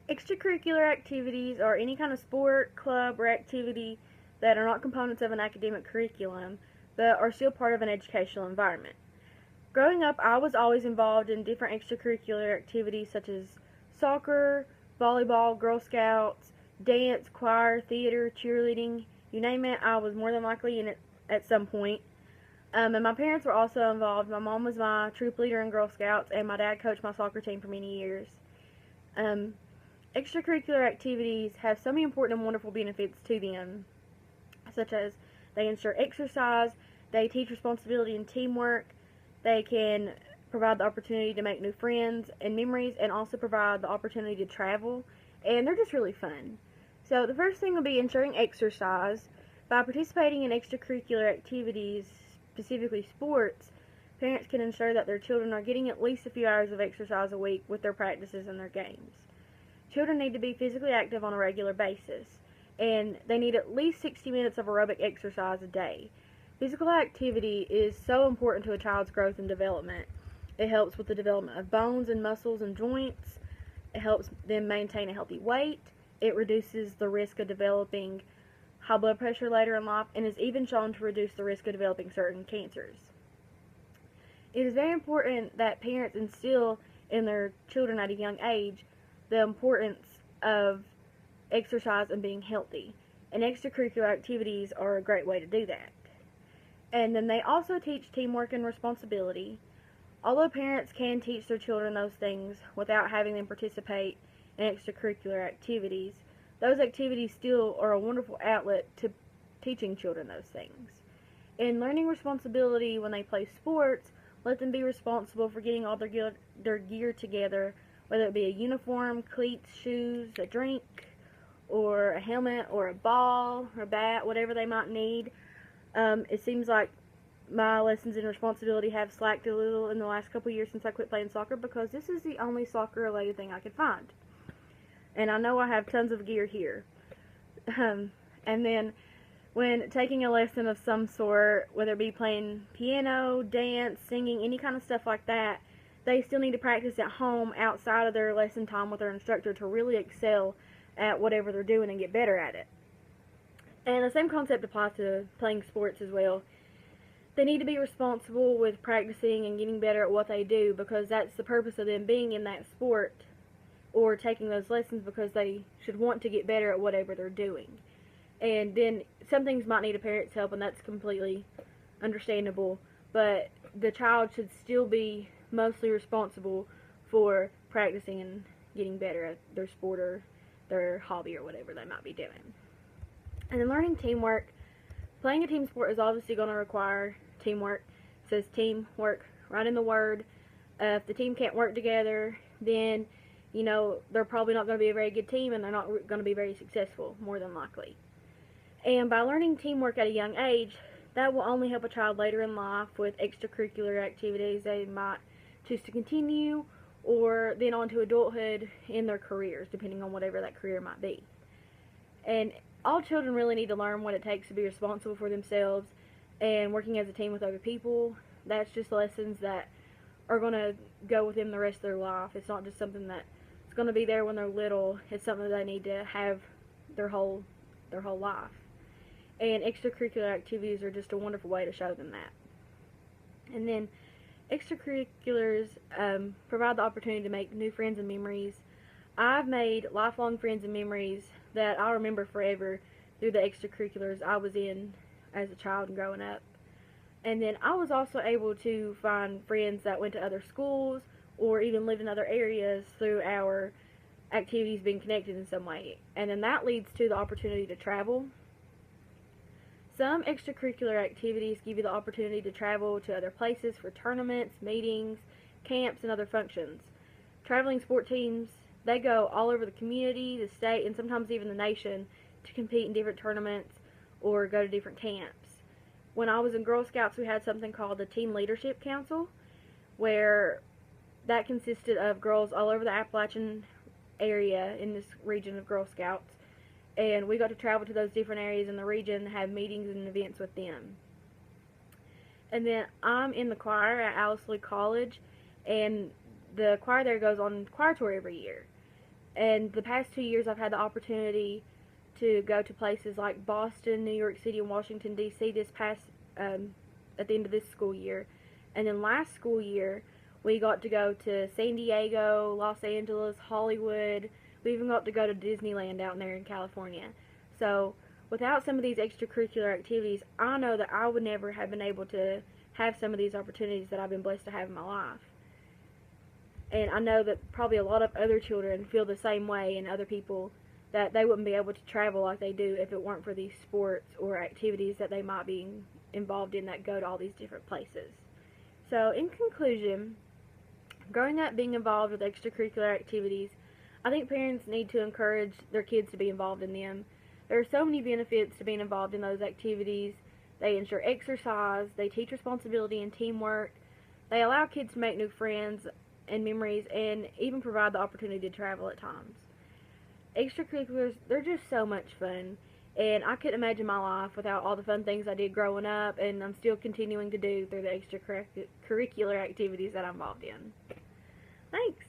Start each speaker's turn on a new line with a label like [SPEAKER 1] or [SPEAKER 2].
[SPEAKER 1] Extracurricular activities are any kind of sport, club, or activity that are not components of an academic curriculum but are still part of an educational environment. Growing up, I was always involved in different extracurricular activities such as soccer, volleyball, Girl Scouts, dance, choir, theater, cheerleading, you name it, I was more than likely in it at some point. And my parents were also involved. My mom was my troop leader in Girl Scouts, and my dad coached my soccer team for many years. Um, Extracurricular activities have so many important and wonderful benefits to them, such as they ensure exercise, they teach responsibility and teamwork, they can provide the opportunity to make new friends and memories, and also provide the opportunity to travel, and they're just really fun. So the first thing will be ensuring exercise. By participating in extracurricular activities, specifically sports, parents can ensure that their children are getting at least a few hours of exercise a week with their practices and their games. Children need to be physically active on a regular basis, and they need at least 60 minutes of aerobic exercise a day. Physical activity is so important to a child's growth and development. It helps with the development of bones and muscles and joints. It helps them maintain a healthy weight. It reduces the risk of developing high blood pressure later in life, and is even shown to reduce the risk of developing certain cancers. It is very important that parents instill in their children at a young age the importance of exercise and being healthy. And extracurricular activities are a great way to do that. And then they also teach teamwork and responsibility. Although parents can teach their children those things without having them participate in extracurricular activities, those activities still are a wonderful outlet to teaching children those things. In learning responsibility when they play sports, let them be responsible for getting all their gear together, whether it be a uniform, cleats, shoes, a drink, or a helmet, or a ball, or a bat, whatever they might need. It seems like my lessons in responsibility have slacked a little in the last couple years since I quit playing soccer, because this is the only soccer-related thing I could find. And I know I have tons of gear here. And then when taking a lesson of some sort, whether it be playing piano, dance, singing, any kind of stuff like that, they still need to practice at home outside of their lesson time with their instructor to really excel at whatever they're doing and get better at it. And the same concept applies to playing sports as well. They need to be responsible with practicing and getting better at what they do, because that's the purpose of them being in that sport or taking those lessons, because they should want to get better at whatever they're doing. And then some things might need a parent's help, and that's completely understandable, but the child should still be mostly responsible for practicing and getting better at their sport or their hobby or whatever they might be doing. And then learning teamwork. Playing a team sport is obviously going to require teamwork. It says teamwork right in the word. If the team can't work together, then they're probably not going to be a very good team, and they're not going to be very successful, more than likely. And by learning teamwork at a young age, that will only help a child later in life with extracurricular activities they might choose to continue, or then on to adulthood in their careers, depending on whatever that career might be. And all children really need to learn what it takes to be responsible for themselves and working as a team with other people. That's just lessons that are going to go with them the rest of their life. It's not just something that's going to be there when they're little. It's something that they need to have their whole life. And extracurricular activities are just a wonderful way to show them that. And then extracurriculars provide the opportunity to make new friends and memories. I've made lifelong friends and memories that I'll remember forever through the extracurriculars I was in as a child and growing up. And then I was also able to find friends that went to other schools or even lived in other areas through our activities being connected in some way. And then that leads to the opportunity to travel. Some extracurricular activities give you the opportunity to travel to other places for tournaments, meetings, camps, and other functions. Traveling sport teams, they go all over the community, the state, and sometimes even the nation to compete in different tournaments or go to different camps. When I was in Girl Scouts, we had something called the Team Leadership Council, where that consisted of girls all over the Appalachian area in this region of Girl Scouts. And we got to travel to those different areas in the region and have meetings and events with them. And then I'm in the choir at Alice Lee College, and the choir there goes on choir tour every year. And the past 2 years, I've had the opportunity to go to places like Boston, New York City, and Washington, D.C. this past, at the end of this school year. And then last school year, we got to go to San Diego, Los Angeles, Hollywood. We even got to go to Disneyland down there in California. So without some of these extracurricular activities, I know that I would never have been able to have some of these opportunities that I've been blessed to have in my life. And I know that probably a lot of other children feel the same way, and other people, that they wouldn't be able to travel like they do if it weren't for these sports or activities that they might be involved in that go to all these different places. So in conclusion, growing up being involved with extracurricular activities, I think parents need to encourage their kids to be involved in them. There are so many benefits to being involved in those activities. They ensure exercise, they teach responsibility and teamwork, they allow kids to make new friends and memories, and even provide the opportunity to travel at times. Extracurriculars, they're just so much fun, and I couldn't imagine my life without all the fun things I did growing up, and I'm still continuing to do through the extracurricular activities that I'm involved in. Thanks!